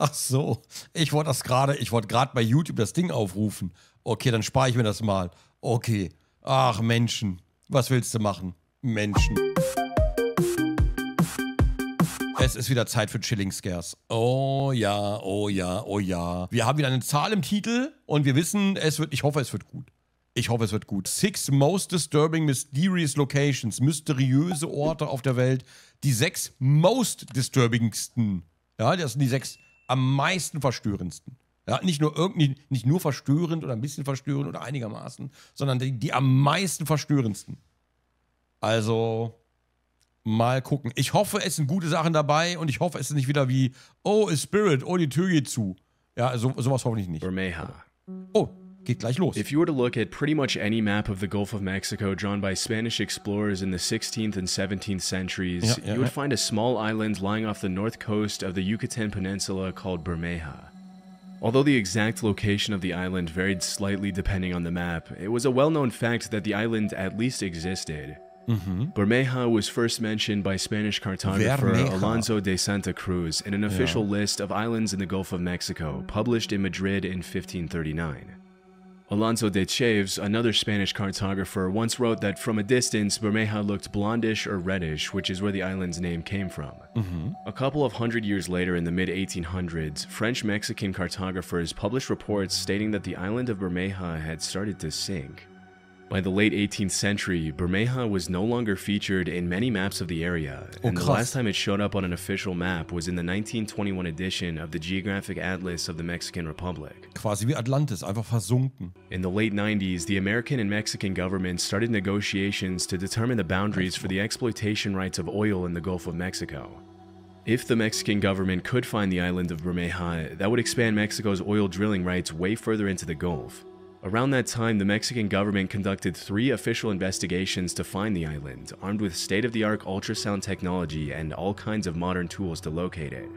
Ach so, ich wollte gerade bei YouTube das Ding aufrufen. Okay, dann spare ich mir das mal. Okay. Ach, Menschen. Was willst du machen? Menschen. Es ist wieder Zeit für Chilling Scares. Oh ja, oh ja, oh ja. Wir haben wieder eine Zahl im Titel und wir wissen, ich hoffe, es wird gut. Ich hoffe, es wird gut. 6 most disturbing mysterious locations. Mysteriöse Orte auf der Welt. Die 6 most disturbingsten. Ja, das sind die 6 am meisten verstörendsten. Ja, nicht nur verstörend oder ein bisschen verstörend oder einigermaßen, sondern die am meisten verstörendsten. Also, mal gucken. Ich hoffe, es sind gute Sachen dabei und ich hoffe, es ist nicht wieder wie, oh, a Spirit, oh, die Tür geht zu. Ja, sowas hoffentlich nicht. Bermeja. Oh, geht gleich los. If you were to look at pretty much any map of the Gulf of Mexico drawn by Spanish explorers in the 16th and 17th centuries, you would find a small island lying off the north coast of the Yucatan Peninsula called Bermeja. Although the exact location of the island varied slightly depending on the map, it was a well-known fact that the island at least existed. Bermeja was first mentioned by Spanish cartographer Alonso de Santa Cruz in an official list of islands in the Gulf of Mexico, published in Madrid in 1539. Alonso de Chaves, another Spanish cartographer, once wrote that from a distance, Bermeja looked blondish or reddish, which is where the island's name came from. A couple of hundred years later, in the mid-1800s, French-Mexican cartographers published reports stating that the island of Bermeja had started to sink. By the late 18th century, Bermeja was no longer featured in many maps of the area, and the last time it showed up on an official map was in the 1921 edition of the Geographic Atlas of the Mexican Republic. Quasi wie Atlantis, einfach versunken. In the late 90s, the American and Mexican governments started negotiations to determine the boundaries for the exploitation rights of oil in the Gulf of Mexico. If the Mexican government could find the island of Bermeja, that would expand Mexico's oil drilling rights way further into the Gulf. Around that time, the Mexican government conducted 3 official investigations to find the island, armed with state-of-the-art ultrasound technology and all kinds of modern tools to locate it.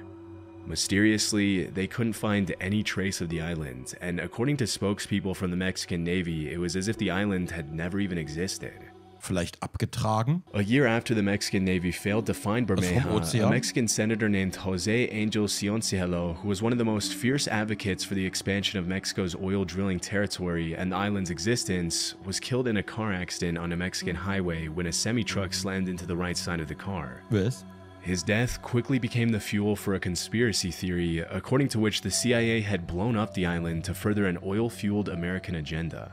Mysteriously, they couldn't find any trace of the island, and according to spokespeople from the Mexican Navy, it was as if the island had never even existed. Vielleicht abgetragen? A year after the Mexican Navy failed to find Bermeja, a Mexican senator named José Angel Cioncielo, who was one of the most fierce advocates for the expansion of Mexico's oil drilling territory and the island's existence, was killed in a car accident on a Mexican highway when a semi-truck slammed into the right side of the car. Was? His death quickly became the fuel for a conspiracy theory, according to which the CIA had blown up the island to further an oil-fueled American agenda.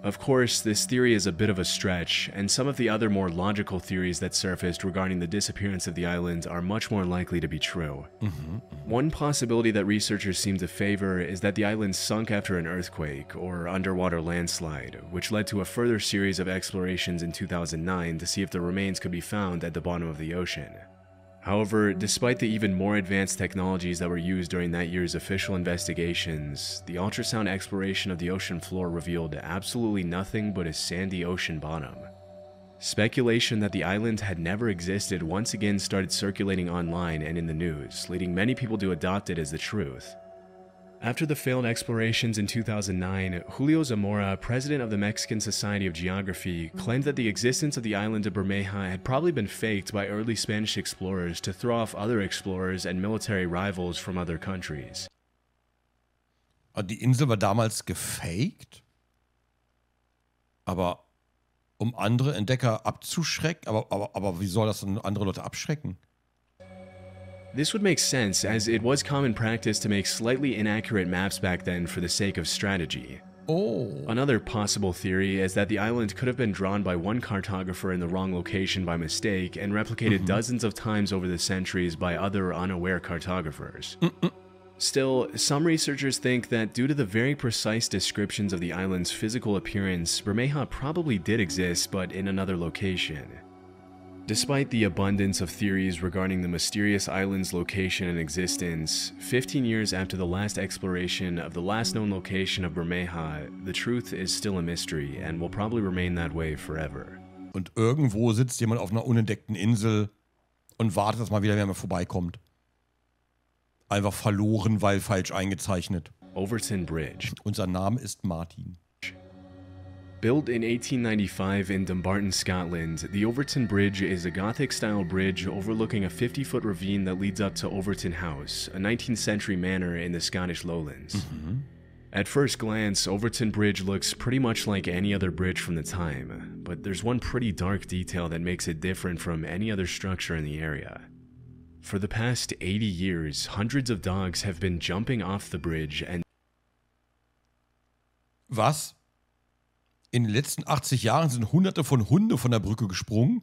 Of course, this theory is a bit of a stretch, and some of the other more logical theories that surfaced regarding the disappearance of the island are much more likely to be true. One possibility that researchers seem to favor is that the island sunk after an earthquake or underwater landslide, which led to a further series of explorations in 2009 to see if the remains could be found at the bottom of the ocean. However, despite the even more advanced technologies that were used during that year's official investigations, the ultrasound exploration of the ocean floor revealed absolutely nothing but a sandy ocean bottom. Speculation that the island had never existed once again started circulating online and in the news, leading many people to adopt it as the truth. After the failed explorations in 2009, Julio Zamora, president of the Mexican Society of Geography, claimed that the existence of the island of Bermeja had probably been faked by early Spanish explorers to throw off other explorers and military rivals from other countries. Die Insel war damals gefaked? Aber um andere Entdecker abzuschrecken? Aber wie soll das dann andere Leute abschrecken? This would make sense, as it was common practice to make slightly inaccurate maps back then for the sake of strategy. Another possible theory is that the island could have been drawn by one cartographer in the wrong location by mistake and replicated dozens of times over the centuries by other unaware cartographers. Still, some researchers think that due to the very precise descriptions of the island's physical appearance, Bermeja probably did exist, but in another location. Despite the abundance of theories regarding the mysterious island's location and existence, 15 years after the last exploration of the last known location of Bermeja, the truth is still a mystery and will probably remain that way forever. Und irgendwo sitzt jemand auf einer unentdeckten Insel und wartet, dass mal wieder wer vorbeikommt. Einfach verloren, weil falsch eingezeichnet. Overton Bridge. Unser Name ist Martin. Built in 1895 in Dumbarton, Scotland, the Overton Bridge is a Gothic-style bridge overlooking a 50-foot ravine that leads up to Overton House, a 19th century manor in the Scottish lowlands. At first glance, Overton Bridge looks pretty much like any other bridge from the time, but there's one pretty dark detail that makes it different from any other structure in the area. For the past 80 years, hundreds of dogs have been jumping off the bridge and Was? In den letzten 80 Jahren sind hunderte von Hunde von der Brücke gesprungen?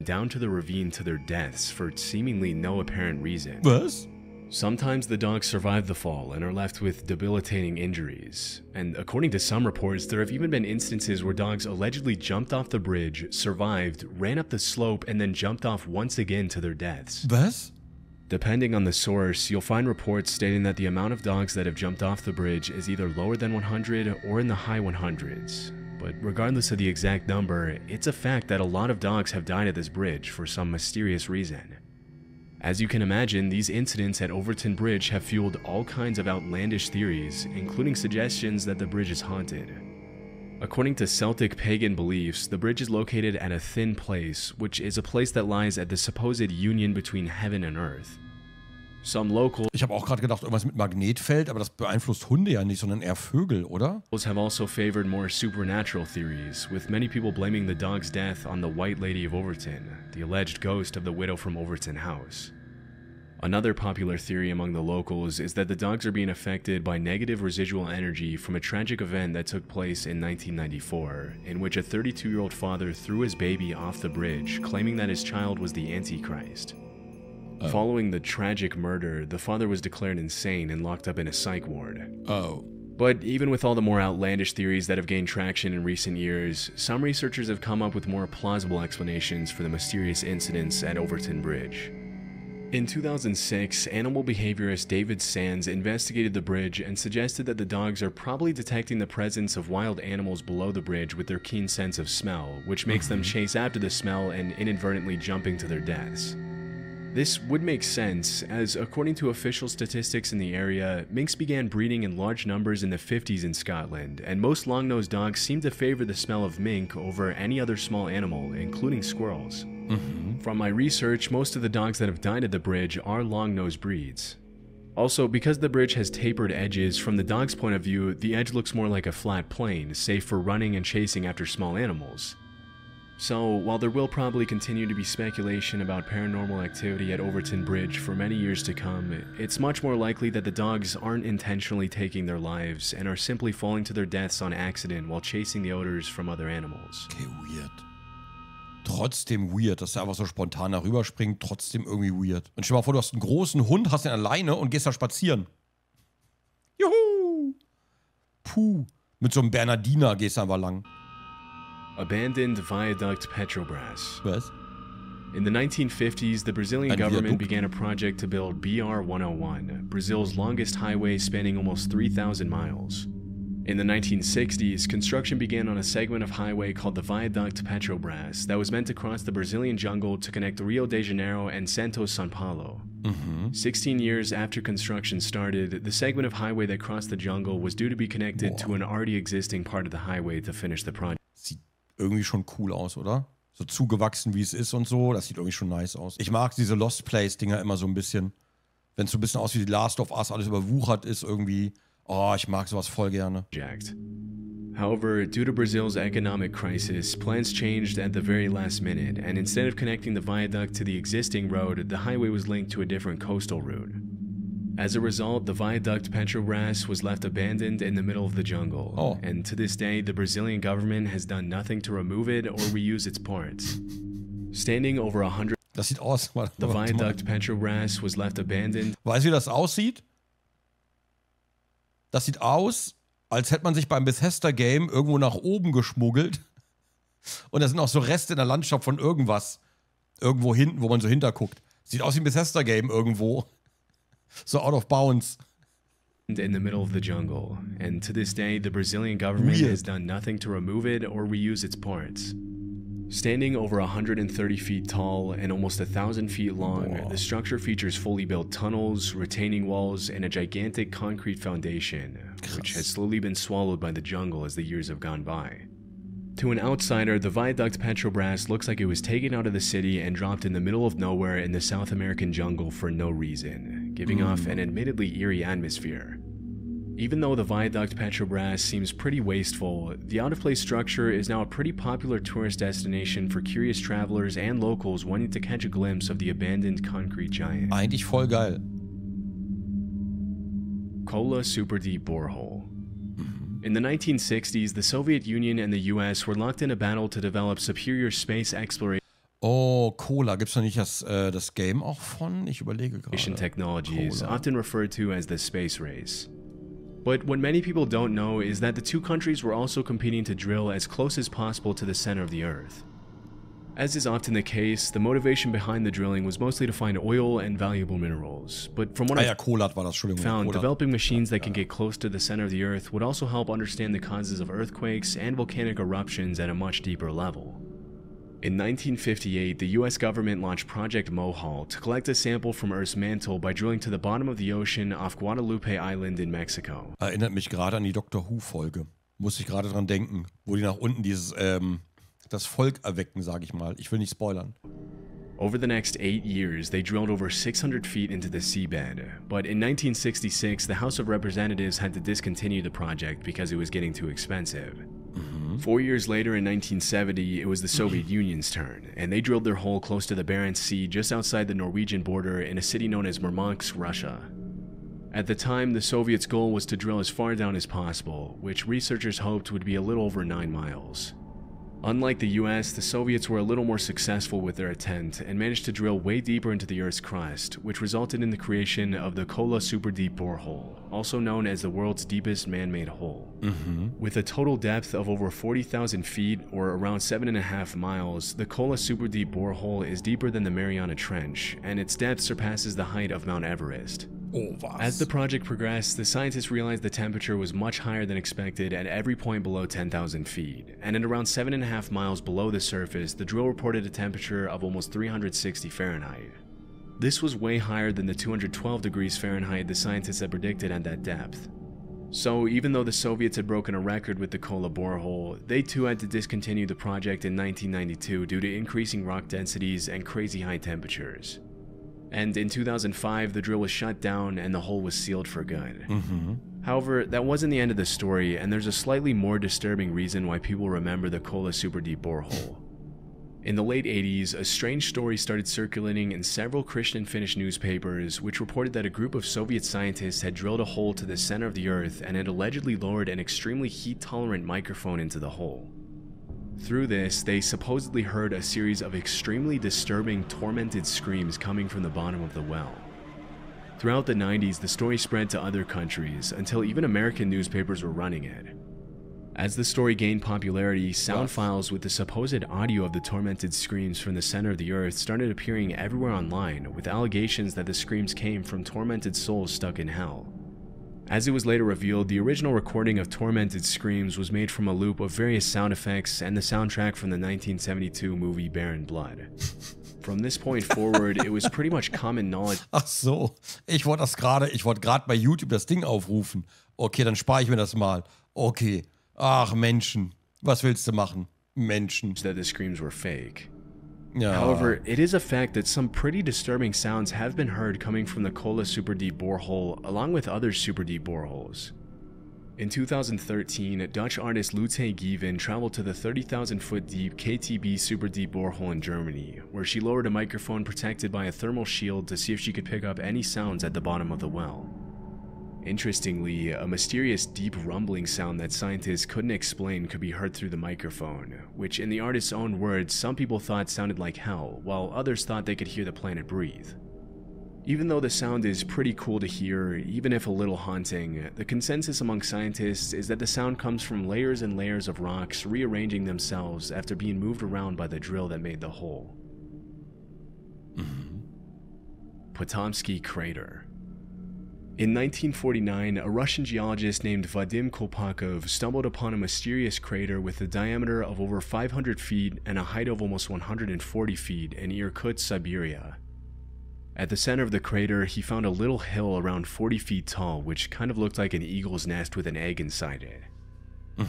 down to the ravine to their deaths for seemingly no apparent reason. Was? Sometimes the dogs survive the fall and are left with debilitating injuries. And according to some reports, there have even been instances where dogs allegedly jumped off the bridge, survived, ran up the slope, and then jumped off once again to their deaths. Was? Depending on the source, you'll find reports stating that the amount of dogs that have jumped off the bridge is either lower than 100 or in the high 100s. But regardless of the exact number, it's a fact that a lot of dogs have died at this bridge for some mysterious reason. As you can imagine, these incidents at Overton Bridge have fueled all kinds of outlandish theories, including suggestions that the bridge is haunted. According to Celtic pagan beliefs, the bridge is located at a thin place, which is a place that lies at the supposed union between heaven and earth. Some locals Ich habe auch gerade gedacht, irgendwas mit Magnetfeld, aber das beeinflusst Hunde ja nicht, sondern eher Vögel, oder? have also favored more supernatural theories, with many people blaming the dog's death on the White Lady of Overton, the alleged ghost of the widow from Overton House. Another popular theory among the locals is that the dogs are being affected by negative residual energy from a tragic event that took place in 1994, in which a 32-year-old father threw his baby off the bridge, claiming that his child was the Antichrist. Following the tragic murder, the father was declared insane and locked up in a psych ward. But even with all the more outlandish theories that have gained traction in recent years, some researchers have come up with more plausible explanations for the mysterious incidents at Overton Bridge. In 2006, animal behaviorist David Sands investigated the bridge and suggested that the dogs are probably detecting the presence of wild animals below the bridge with their keen sense of smell, which makes them chase after the smell and inadvertently jumping to their deaths. This would make sense, as according to official statistics in the area, minks began breeding in large numbers in the 50s in Scotland, and most long-nosed dogs seem to favor the smell of mink over any other small animal, including squirrels. From my research, most of the dogs that have died at the bridge are long-nosed breeds. Also, because the bridge has tapered edges, from the dog's point of view, the edge looks more like a flat plane, safe for running and chasing after small animals. So, while there will probably continue to be speculation about paranormal activity at Overton Bridge for many years to come, it's much more likely that the dogs aren't intentionally taking their lives and are simply falling to their deaths on accident while chasing the odors from other animals. Okay, weird. Trotzdem weird, dass er einfach so spontan da rüberspringt, trotzdem irgendwie weird. Und stell dir mal vor, du hast einen großen Hund, hast den alleine und gehst da spazieren. Juhu! Puh. Mit so einem Bernardiner gehst du einfach lang. Abandoned Viaduct Petrobras. Was? In the 1950s, the Brazilian government began a project to build BR-101, Brazil's longest highway spanning almost 3,000 miles. In the 1960s, construction began on a segment of highway called the Viaduct Petrobras that was meant to cross the Brazilian jungle to connect Rio de Janeiro and Santos, São Paulo. 16 years after construction started, the segment of highway that crossed the jungle was due to be connected to an already existing part of the highway to finish the project. Sieht irgendwie schon cool aus, oder? So zugewachsen, wie es ist und so, das sieht irgendwie schon nice aus. Ich mag diese Lost Place-Dinger immer so ein bisschen. Wenn es so ein bisschen aussieht wie Last of Us, alles überwuchert ist irgendwie. Oh, ich mag sowas voll gerne. However, due to Brazil's economic crisis, plans changed at the very last minute, and instead of connecting the viaduct to the existing road, the highway was linked to a different coastal route. As a result, the Viaduct Petrobras was left abandoned in the middle of the jungle, and to this day, the Brazilian government has done nothing to remove it or reuse its parts. Standing over 100... Das sieht aus. The Viaduct Petrobras was left abandoned. Weißt du, wie das aussieht? Das sieht aus, als hätte man sich beim Bethesda-Game irgendwo nach oben geschmuggelt. Und da sind auch so Reste in der Landschaft von irgendwas. Irgendwo hinten, wo man so hinterguckt. Sieht aus wie ein Bethesda-Game irgendwo. So out of bounds. In the middle of the jungle. And to this day, the Brazilian government has done nothing to remove it or reuse its parts. Standing over 130 feet tall and almost 1,000 feet long, the structure features fully built tunnels, retaining walls, and a gigantic concrete foundation, which has slowly been swallowed by the jungle as the years have gone by. To an outsider, the Viaduct Petrobras looks like it was taken out of the city and dropped in the middle of nowhere in the South American jungle for no reason, giving off an admittedly eerie atmosphere. Even though the Viaduct Petrobras seems pretty wasteful, the out-of-place structure is now a pretty popular tourist destination for curious travelers and locals wanting to catch a glimpse of the abandoned concrete giant. Eigentlich voll geil. Kola Super Deep Borehole. In the 1960s, the Soviet Union and the US were locked in a battle to develop superior space exploration Oh, Cola. Gibt's da nicht das Game auch von? Ich überlege gerade. technologies, Cola. often referred to as the space race. But what many people don't know is that the two countries were also competing to drill as close as possible to the center of the Earth. As is often the case, the motivation behind the drilling was mostly to find oil and valuable minerals. But from what I've Kolat war das, Entschuldigung. found, Kolat. developing machines that can get close to the center of the Earth would also help understand the causes of earthquakes and volcanic eruptions at a much deeper level. In 1958, the US government launched Project Mohawk to collect a sample from Earth's mantle by drilling to the bottom of the ocean off Guadalupe Island in Mexico. Erinnert mich gerade an die Doctor Who-Folge. Muss ich gerade dran denken, wo die nach unten das Volk erwecken, sage ich mal. Ich will nicht spoilern. Over the next 8 years, they drilled over 600 feet into the seabed, but in 1966, the House of Representatives had to discontinue the project because it was getting too expensive. 4 years later, in 1970, it was the Soviet Union's turn, and they drilled their hole close to the Barents Sea just outside the Norwegian border in a city known as Murmansk, Russia. At the time, the Soviets' goal was to drill as far down as possible, which researchers hoped would be a little over 9 miles. Unlike the US, the Soviets were a little more successful with their attempt and managed to drill way deeper into the Earth's crust, which resulted in the creation of the Kola Super Deep Borehole, also known as the world's deepest man-made hole. With a total depth of over 40,000 feet, or around 7.5 miles, the Kola Super Deep Borehole is deeper than the Mariana Trench, and its depth surpasses the height of Mount Everest. Oh, was. As the project progressed, the scientists realized the temperature was much higher than expected at every point below 10,000 feet, and at around 7.5 miles below the surface, the drill reported a temperature of almost 360 Fahrenheit. This was way higher than the 212 degrees Fahrenheit the scientists had predicted at that depth. So even though the Soviets had broken a record with the Kola borehole, they too had to discontinue the project in 1992 due to increasing rock densities and crazy high temperatures. And in 2005, the drill was shut down and the hole was sealed for good. However, that wasn't the end of the story, and there's a slightly more disturbing reason why people remember the Kola Super Deep Borehole. In the late 80s, a strange story started circulating in several Christian Finnish newspapers, which reported that a group of Soviet scientists had drilled a hole to the center of the Earth and had allegedly lowered an extremely heat-tolerant microphone into the hole. Through this, they supposedly heard a series of extremely disturbing, tormented screams coming from the bottom of the well. Throughout the 90s, the story spread to other countries, until even American newspapers were running it. As the story gained popularity, sound files with the supposed audio of the tormented screams from the center of the Earth started appearing everywhere online, with allegations that the screams came from tormented souls stuck in hell. As it was later revealed, the original recording of tormented screams was made from a loop of various sound effects and the soundtrack from the 1972 movie Barren Blood. From this point forward, it was pretty much common knowledge. Ach so, ich wollte gerade bei YouTube das Ding aufrufen. Okay, dann spare ich mir das mal. Okay. Ach, Menschen. Was willst du machen? Menschen. That the screams were fake. Ja. However, it is a fact that some pretty disturbing sounds have been heard coming from the Kola Super Deep Borehole, along with other super deep boreholes. In 2013, Dutch artist Lute Gieven traveled to the 30,000-foot deep KTB Super Deep Borehole in Germany, where she lowered a microphone protected by a thermal shield to see if she could pick up any sounds at the bottom of the well. Interestingly, a mysterious deep rumbling sound that scientists couldn't explain could be heard through the microphone, which in the artist's own words, some people thought sounded like hell, while others thought they could hear the planet breathe. Even though the sound is pretty cool to hear, even if a little haunting, the consensus among scientists is that the sound comes from layers and layers of rocks rearranging themselves after being moved around by the drill that made the hole. Pomsky Crater. In 1949, a Russian geologist named Vadim Kolpakov stumbled upon a mysterious crater with a diameter of over 500 feet and a height of almost 140 feet in Irkutsk, Siberia. At the center of the crater, he found a little hill around 40 feet tall, which kind of looked like an eagle's nest with an egg inside it.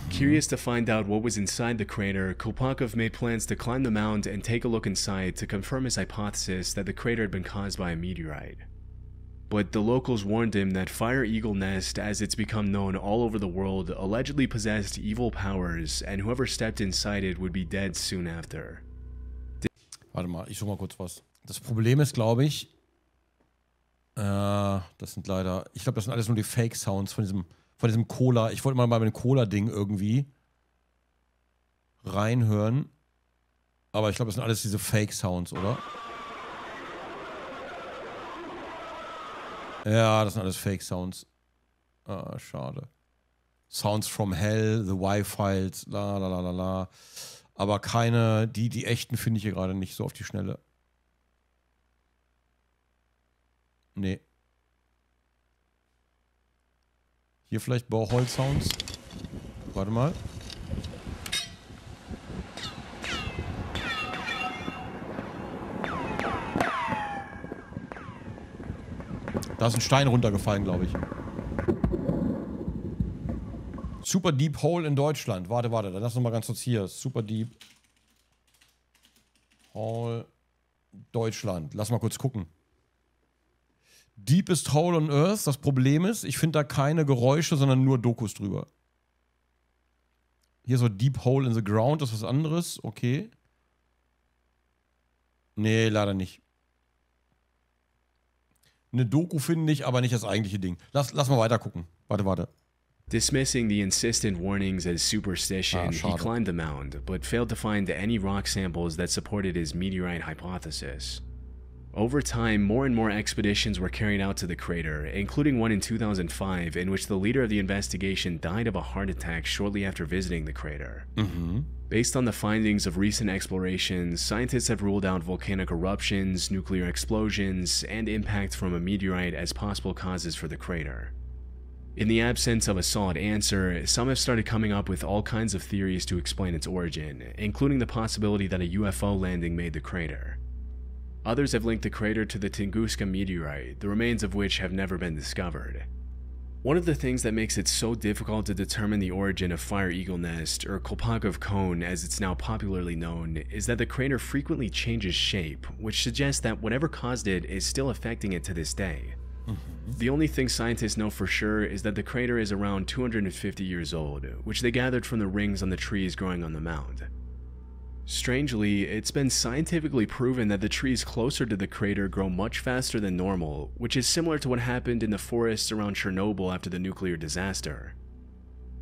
Curious to find out what was inside the crater, Kolpakov made plans to climb the mound and take a look inside to confirm his hypothesis that the crater had been caused by a meteorite. But the locals warned him that Fire Eagle Nest, as it's become known all over the world, allegedly possessed evil powers, and whoever stepped inside it would be dead soon after. Warte mal, ich suche mal kurz was. Das Problem ist, glaube ich, das sind leider, ich glaube, das sind alles nur die Fake-Sounds von diesem Cola. Ich wollte mal bei dem Cola-Ding irgendwie reinhören. Aber ich glaube, das sind alles diese Fake-Sounds, oder? Ja, das sind alles Fake-Sounds. Ah, schade. Sounds from Hell, The Y-Files, la la la la la. Aber keine, die echten finde ich hier gerade nicht so auf die Schnelle. Nee. Hier vielleicht Bauholz-Sounds. Warte mal. Da ist ein Stein runtergefallen, glaube ich. Super Deep Hole in Deutschland. Warte, dann lass uns mal ganz kurz hier. Super Deep Hole Deutschland. Lass mal kurz gucken. Deepest Hole on Earth. Das Problem ist, ich finde da keine Geräusche, sondern nur Dokus drüber. Hier so Deep Hole in the Ground. Das ist was anderes. Okay. Nee, leider nicht. Eine Doku finde ich, aber nicht das eigentliche Ding. Lass mal weiter gucken. Warte. Dismissing the insistent warnings as superstition, he climbed the mound, but failed to find any rock samples that supported his meteorite hypothesis. Over time, more and more expeditions were carried out to the crater, including one in 2005 in which the leader of the investigation died of a heart attack shortly after visiting the crater. Based on the findings of recent explorations, scientists have ruled out volcanic eruptions, nuclear explosions, and impact from a meteorite as possible causes for the crater. In the absence of a solid answer, some have started coming up with all kinds of theories to explain its origin, including the possibility that a UFO landing made the crater. Others have linked the crater to the Tunguska meteorite, the remains of which have never been discovered. One of the things that makes it so difficult to determine the origin of Fire Eagle Nest, or Kolpakov Cone as it's now popularly known, is that the crater frequently changes shape, which suggests that whatever caused it is still affecting it to this day. The only thing scientists know for sure is that the crater is around 250 years old, which they gathered from the rings on the trees growing on the mound. Strangely, it's been scientifically proven that the trees closer to the crater grow much faster than normal, which is similar to what happened in the forests around Chernobyl after the nuclear disaster.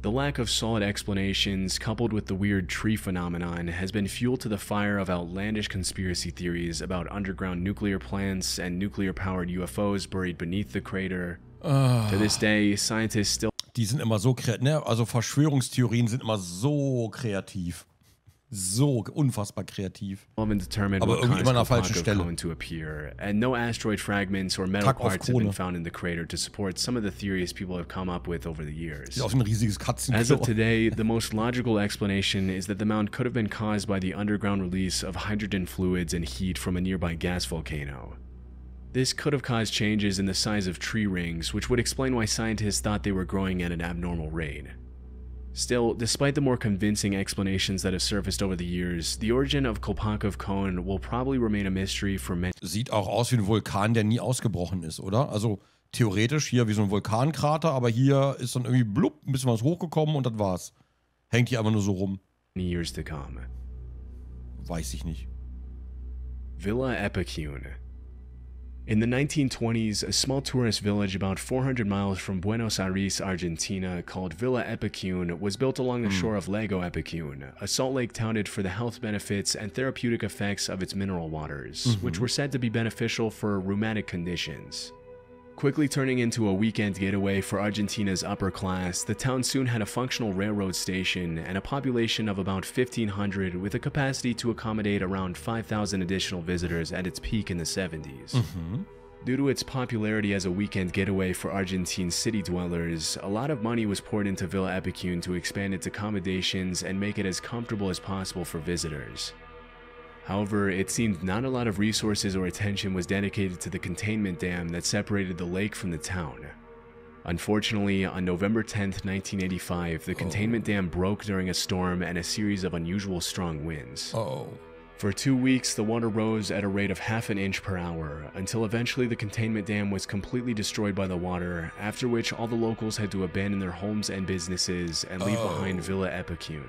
The lack of solid explanations, coupled with the weird tree phenomenon, has been fuel to the fire of outlandish conspiracy theories about underground nuclear plants and nuclear-powered UFOs buried beneath the crater. To this day, scientists still... Die sind immer so kreativ, ne? Also Verschwörungstheorien sind immer so kreativ. So unfassbar kreativ. Aber irgendwie immer an der falschen Stelle. To appear, and no asteroid fragments or metal parts have been found in the crater to support some of the theories people have come up with over the years. Ein riesiges Katzenklo. As of today, the most logical explanation is that the mound could have been caused by the underground release of hydrogen fluids and heat from a nearby gas volcano. This could have caused changes in the size of tree rings, which would explain why scientists thought they were growing at an abnormal rate. Still, despite the more convincing explanations that have surfaced over the years, the origin of Kolpakov Cone will probably remain a mystery for many. Sieht auch aus wie ein Vulkan, der nie ausgebrochen ist, oder? Also theoretisch hier wie so ein Vulkankrater, aber hier ist dann irgendwie blub, ein bisschen was hochgekommen und das war's. Hängt hier einfach nur so rum. Years to come. Weiß ich nicht. Villa Epicon. In the 1920s, a small tourist village about 400 miles from Buenos Aires, Argentina, called Villa Epicon, was built along the shore of Lago Epicon, a salt lake touted for the health benefits and therapeutic effects of its mineral waters, which were said to be beneficial for rheumatic conditions. Quickly turning into a weekend getaway for Argentina's upper class, the town soon had a functional railroad station and a population of about 1,500 with a capacity to accommodate around 5,000 additional visitors at its peak in the 70s. Due to its popularity as a weekend getaway for Argentine city dwellers, a lot of money was poured into Villa Epicon to expand its accommodations and make it as comfortable as possible for visitors. However, it seemed not a lot of resources or attention was dedicated to the containment dam that separated the lake from the town. Unfortunately, on November 10th, 1985, the containment dam broke during a storm and a series of unusual strong winds. For 2 weeks, the water rose at a rate of half an inch per hour, until eventually the containment dam was completely destroyed by the water, after which all the locals had to abandon their homes and businesses and leave behind Villa Epicon.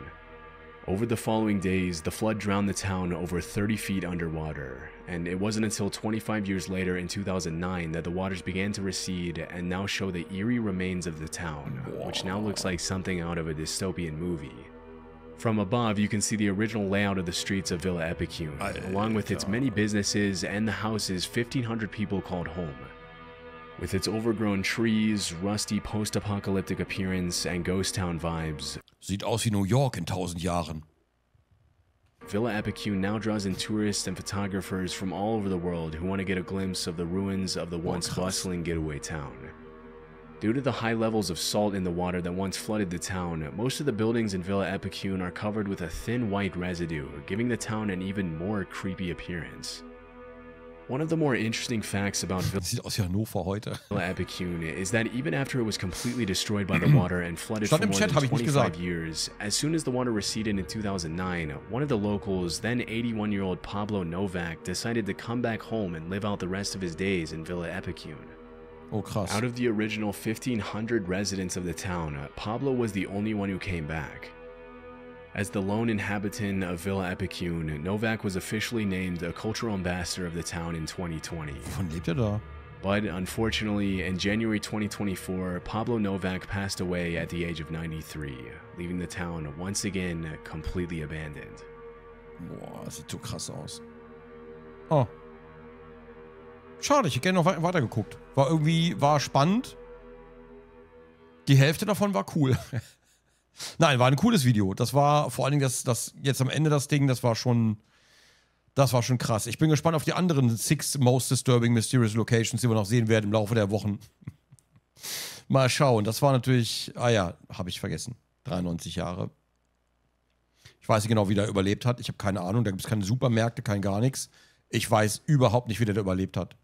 Over the following days, the flood drowned the town over 30 feet underwater, and it wasn't until 25 years later in 2009 that the waters began to recede and now show the eerie remains of the town, which now looks like something out of a dystopian movie. From above, you can see the original layout of the streets of Villa Epicon, along with its many businesses and the houses 1,500 people called home. With its overgrown trees, rusty post-apocalyptic appearance, and ghost town vibes, sieht aus wie New York in 1000 Jahren. Villa Epicon now draws in tourists and photographers from all over the world who want to get a glimpse of the ruins of the once bustling getaway town. Due to the high levels of salt in the water that once flooded the town, most of the buildings in Villa Epicon are covered with a thin white residue, giving the town an even more creepy appearance. One of the more interesting facts about Sieht aus wie Hannover heute. Villa Epicon is that even after it was completely destroyed by the water and flooded for more than 25 years, as soon as the water receded in 2009, one of the locals, then 81-year-old Pablo Novak, decided to come back home and live out the rest of his days in Villa Epicon. Oh, krass. Out of the original 1,500 residents of the town, Pablo was the only one who came back. As the lone inhabitant of Villa Epicon, Novak was officially named a cultural ambassador of the town in 2020. Wovon lebt da? But unfortunately, in January 2024, Pablo Novak passed away at the age of 93, leaving the town once again completely abandoned. Boah, sieht so krass aus. Oh. Schade, ich hätte gerne noch weitergeguckt. War spannend. Die Hälfte davon war cool. Nein, war ein cooles Video. Das war vor allen Dingen das jetzt am Ende das Ding, das war schon krass. Ich bin gespannt auf die anderen 6 most disturbing mysterious locations, die wir noch sehen werden im Laufe der Wochen. Mal schauen. Das war natürlich, habe ich vergessen. 93 Jahre. Ich weiß nicht genau, wie der überlebt hat. Ich habe keine Ahnung. Da gibt es keine Supermärkte, kein gar nichts. Ich weiß überhaupt nicht, wie der überlebt hat.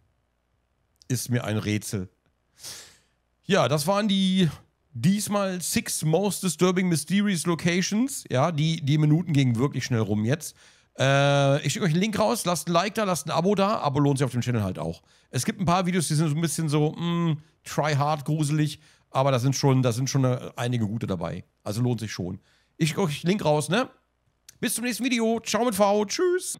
Ist mir ein Rätsel. Ja, das waren die diesmal 6 most disturbing mysterious locations. Ja, die Minuten gingen wirklich schnell rum jetzt. Ich schicke euch einen Link raus. Lasst ein Like da, lasst ein Abo da. Abo lohnt sich auf dem Channel halt auch. Es gibt ein paar Videos, die sind so ein bisschen so try hard gruselig. Aber da sind schon einige gute dabei. Also lohnt sich schon. Ich schicke euch einen Link raus, ne? Bis zum nächsten Video. Ciao mit V. Tschüss.